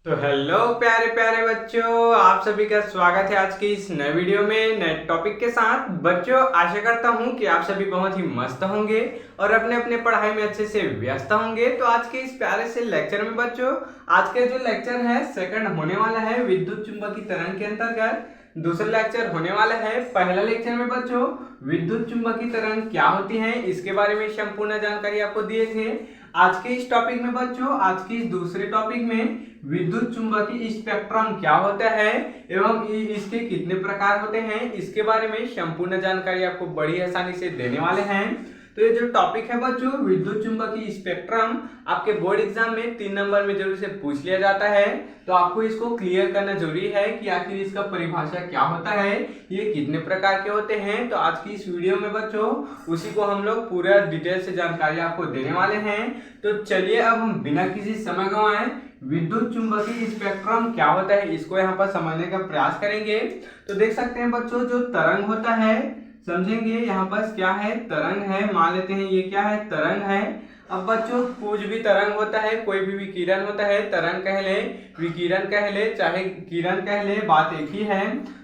तो हेलो प्यारे प्यारे बच्चों, आप सभी का स्वागत है आज की इस नए वीडियो में नए टॉपिक के साथ। बच्चों, आशा करता हूं कि आप सभी बहुत ही मस्त होंगे और अपने अपने पढ़ाई में अच्छे से व्यस्त होंगे। तो आज के इस प्यारे से लेक्चर में बच्चों, आज के जो लेक्चर है सेकंड होने वाला है विद्युत चुंबकीय तरंग के अंतर्गत। दूसरा लेक्चर होने वाला है पहला लेक्चर में बच्चों विद्युत चुंबकीय तरंग क्या होती है इसके बारे में संपूर्ण जानकारी आपको दिए थे। आज के इस टॉपिक में बच्चों, आज के इस दूसरे टॉपिक में विद्युत चुंबकीय स्पेक्ट्रम क्या होता है एवं इसके कितने प्रकार होते हैं इसके बारे में संपूर्ण जानकारी आपको बड़ी आसानी से देने वाले हैं। तो ये जो टॉपिक है बच्चों विद्युत चुंबकीय स्पेक्ट्रम, आपके बोर्ड एग्जाम में 3 नंबर में जरूर से पूछ लिया जाता है। तो आपको इसको क्लियर करना जरूरी है कि आखिर इसका परिभाषा क्या होता है, ये कितने प्रकार के होते हैं। तो आज की इस वीडियो में बच्चों उसी को हम लोग पूरा डिटेल से जानकारी आपको देने वाले हैं। तो चलिए अब हम बिना किसी समय गंवाए विद्युत चुंबकीय स्पेक्ट्रम क्या होता है इसको यहाँ पर समझने का प्रयास करेंगे। तो देख सकते हैं बच्चों, जो तरंग होता है समझेंगे यहाँ पर क्या है, तरंग है, मान लेते हैं ये क्या है, तरंग है। अब बच्चों कुछ भी तरंग होता है, कोई भी विकिरण होता है, तरंग कह ले, विकिरण कह ले, चाहे किरण कह ले, बात एक ही है।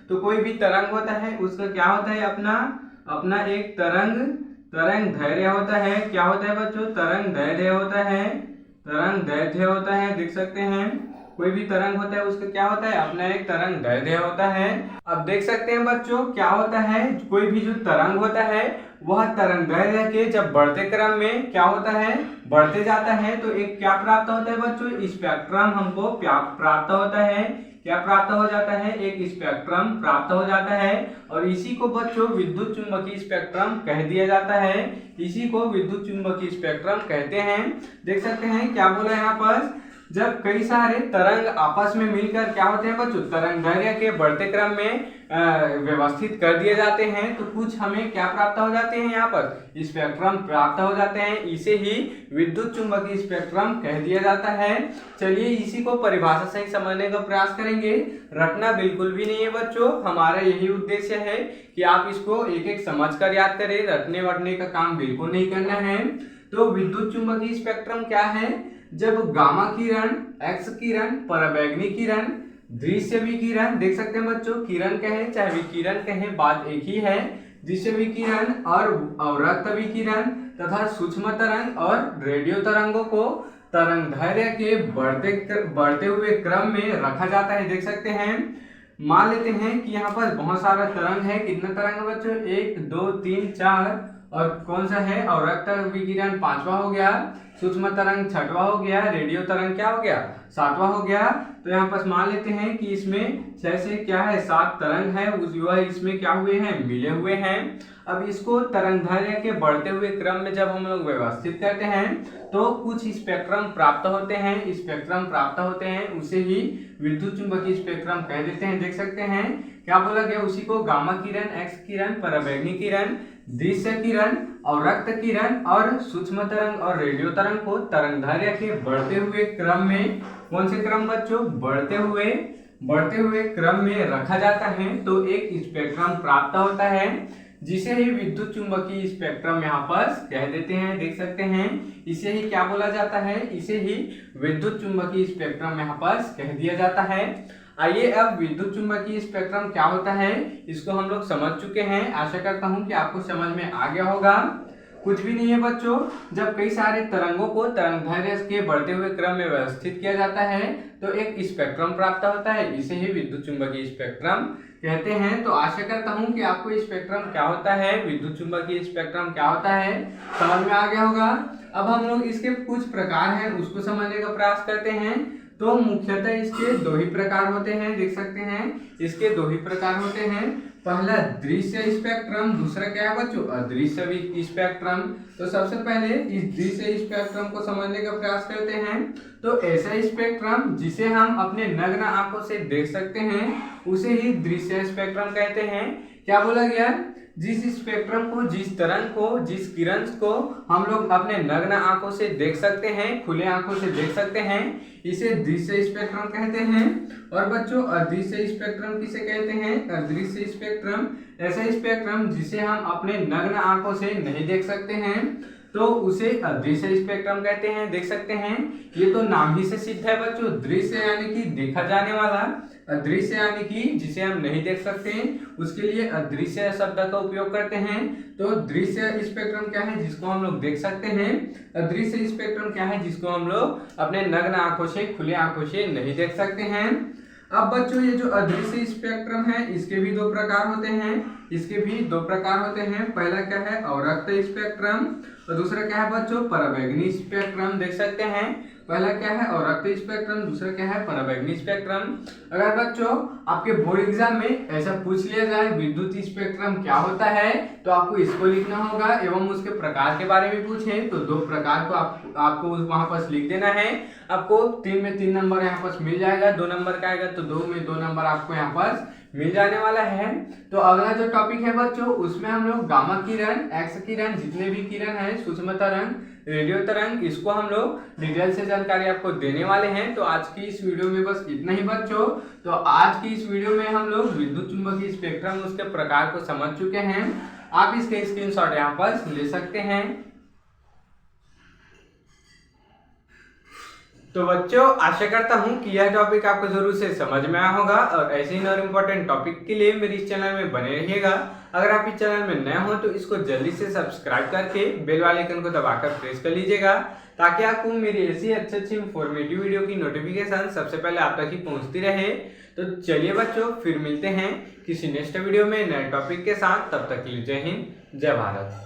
तो कोई भी तरंग होता है उसका क्या होता है, अपना एक तरंग दैर्ध्य होता है। क्या होता है बच्चों, तरंग दैर्ध्य होता है, तरंग दैर्ध्य होता है। देख सकते हैं कोई भी तरंग होता है उसका क्या होता है, अपना एक तरंग दैर्ध्य होता है। अब देख सकते हैं बच्चों क्या होता है, कोई भी जो तरंग होता है वह तरंग दैर्ध्य के जब बढ़ते क्रम में क्या होता है, बढ़ते जाता है तो एक क्या प्राप्त होता है बच्चों, स्पेक्ट्रम हमको प्राप्त होता है। क्या प्राप्त हो जाता है, एक स्पेक्ट्रम प्राप्त हो जाता है। और इसी को बच्चों विद्युत चुंबकीय स्पेक्ट्रम कह दिया जाता है, इसी को विद्युत चुंबकीय स्पेक्ट्रम कहते हैं। देख सकते हैं क्या बोला यहाँ पर, जब कई सारे तरंग आपस में मिलकर क्या होते हैं बच्चों, तरंग दैर्ध्य के बढ़ते क्रम में व्यवस्थित कर दिए जाते हैं तो कुछ हमें क्या प्राप्त हो जाते हैं, यहाँ पर स्पेक्ट्रम प्राप्त हो जाते हैं। इसे ही विद्युत चुंबकीय स्पेक्ट्रम कह दिया जाता है। चलिए इसी को परिभाषा सही समझने का प्रयास करेंगे। रटना बिल्कुल भी नहीं है बच्चों, हमारा यही उद्देश्य है कि आप इसको एक एक समझ कर याद करें, रटने वटने का काम बिल्कुल नहीं करना है। तो विद्युत चुंबकीय स्पेक्ट्रम क्या है, जब गामा किरण, एक्स किरण, पराबैंगनी किरण, दृश्य विकिरण, देख सकते हैं बच्चों किरण कहे चाहे विकिरण कहे बात एक ही है, दृश्य विकिरण और अवरक्त विकिरण तथा सूक्ष्म तरंग और रेडियो तरंगों को तरंग दैर्ध्य के बढ़ते हुए क्रम में रखा जाता है। देख सकते हैं, मान लेते हैं कि यहाँ पर बहुत सारा तरंग है। कितना तरंग है बच्चों, 1 2 3 4, और कौन सा है, अवरक्त विकिरण 5वां हो गया, सूक्ष्म तरंग 6वां हो गया, रेडियो तरंग क्या हो गया, 7वां हो गया। तो यहाँ पर मान लेते हैं कि इसमें 6 से क्या है 7 तरंग है, वह इसमें क्या हुए हैं, मिले हुए हैं। अब इसको तरंग दैर्ध्य के बढ़ते हुए क्रम में जब हम लोग व्यवस्थित करते हैं तो कुछ स्पेक्ट्रम प्राप्त होते हैं, स्पेक्ट्रम प्राप्त होते हैं, उसे ही विद्युत चुंबकीय स्पेक्ट्रम कह देते हैं। देख सकते हैं क्या बोला गया, उसी को गामा किरण, एक्स किरण, पराबैंगनी किरण, दृश्य किरण, अवरक्त किरण और सूक्ष्म तरंग और रेडियो तरंग को तरंग दैर्ध्य के बढ़ते हुए क्रम में, कौन से क्रम बच्चों, बढ़ते हुए क्रम में रखा जाता है तो एक स्पेक्ट्रम प्राप्त होता है, जिसे ही विद्युत चुंबकीय स्पेक्ट्रम यहाँ पर कह देते हैं। देख सकते हैं इसे ही क्या बोला जाता है, इसे ही विद्युत चुंबकीय स्पेक्ट्रम यहाँ पर कह दिया जाता है। आइए अब विद्युत चुंबकीय स्पेक्ट्रम क्या होता है इसको हम लोग समझ चुके हैं। आशा करता हूं कि आपको समझ में आ गया होगा। कुछ भी नहीं है बच्चों, जब कई सारे तरंगों को तरंग दैर्ध्य के बढ़ते हुए क्रम में व्यवस्थित किया जाता है तो एक स्पेक्ट्रम प्राप्त होता है, इसे ही विद्युत चुंबकीय स्पेक्ट्रम कहते हैं। तो आशा करता हूं कि आपको स्पेक्ट्रम क्या होता है, विद्युत चुंबकीय स्पेक्ट्रम क्या होता है समझ में आ गया होगा। अब हम लोग इसके कुछ प्रकार हैं उसको समझने का प्रयास करते हैं। तो मुख्यतः इसके 2 ही प्रकार होते हैं। देख सकते हैं इसके 2 ही प्रकार होते हैं, पहला दृश्य स्पेक्ट्रम, दूसरा क्या है बच्चों, अदृश्य स्पेक्ट्रम। तो सबसे पहले इस दृश्य स्पेक्ट्रम को समझने का प्रयास करते हैं। तो ऐसा स्पेक्ट्रम जिसे हम अपने नग्न आंखों से देख सकते हैं उसे ही दृश्य स्पेक्ट्रम कहते हैं। क्या बोला गया, जिस स्पेक्ट्रम को, जिस तरंग को, जिस किरण को हम लोग अपने नग्न आंखों से देख सकते हैं, खुले आंखों से देख सकते हैं, इसे दृश्य स्पेक्ट्रम कहते हैं। और बच्चों अदृश्य स्पेक्ट्रम किसे कहते हैं, अदृश्य स्पेक्ट्रम ऐसा स्पेक्ट्रम जिसे हम अपने नग्न आंखों से नहीं देख सकते हैं। तो उसे अदृश्य स्पेक्ट्रम कहते हैं। देख सकते हैं ये तो नाम ही से सिद्ध है बच्चों, दृश्य यानी कि देखा जाने वाला, अदृश्य यानी कि जिसे हम नहीं देख सकते, उसके लिए अदृश्य शब्द का उपयोग करते हैं। तो दृश्य स्पेक्ट्रम क्या है जिसको हम लोग देख सकते हैं, अदृश्य स्पेक्ट्रम क्या है जिसको हम लोग अपने नग्न आंखों से, खुले आंखों से नहीं देख सकते हैं। अब बच्चों ये जो अदृश्य स्पेक्ट्रम है इसके भी दो प्रकार होते हैं, इसके भी दो प्रकार होते हैं। पहला क्या है अवरक्त स्पेक्ट्रम और दूसरा क्या है बच्चों पराबैंगनी स्पेक्ट्रम। देख सकते हैं पहला क्या है अवरक्त स्पेक्ट्रम, दूसरा क्या है पराबैंगनी स्पेक्ट्रम। अगर बच्चों आपके बोर्ड एग्जाम में ऐसा पूछ लिया जाए विद्युत स्पेक्ट्रम क्या होता है तो आपको इसको लिखना होगा, एवं उसके प्रकार के बारे में पूछे तो दो प्रकार को आपको वहां पर लिख देना है। आपको 3 में 3 नंबर यहाँ पर मिल जाएगा, 2 नंबर का आएगा तो 2 में 2 नंबर आपको यहाँ पर मिल जाने वाला है। तो अगला जो टॉपिक है बच्चों उसमें हम लोग गामा किरण, एक्स किरण, जितने भी किरण है, सूक्ष्म तरंग, रेडियो तरंग, इसको हम लोग डिटेल से जानकारी आपको देने वाले हैं। तो आज की इस वीडियो में बस इतना ही बच्चों। तो आज की इस वीडियो में हम लोग विद्युत चुंबकीय स्पेक्ट्रम उसके प्रकार को समझ चुके हैं। आप इसके स्क्रीनशॉट यहाँ पर ले सकते हैं। तो बच्चों आशा करता हूं कि यह टॉपिक आपको जरूर से समझ में आया होगा और ऐसे ही और इम्पोर्टेंट टॉपिक के लिए मेरे इस चैनल में बने रहिएगा। अगर आप इस चैनल में नए हो तो इसको जल्दी से सब्सक्राइब करके बेल वाले आइकन को दबाकर प्रेस कर लीजिएगा, ताकि आपको मेरी ऐसी अच्छी इंफॉर्मेटिव वीडियो की नोटिफिकेशन सबसे पहले आप तक ही पहुंचती रहे। तो चलिए बच्चों फिर मिलते हैं किसी नेक्स्ट वीडियो में नए टॉपिक के साथ। तब तक के लिए जय हिंद, जय भारत।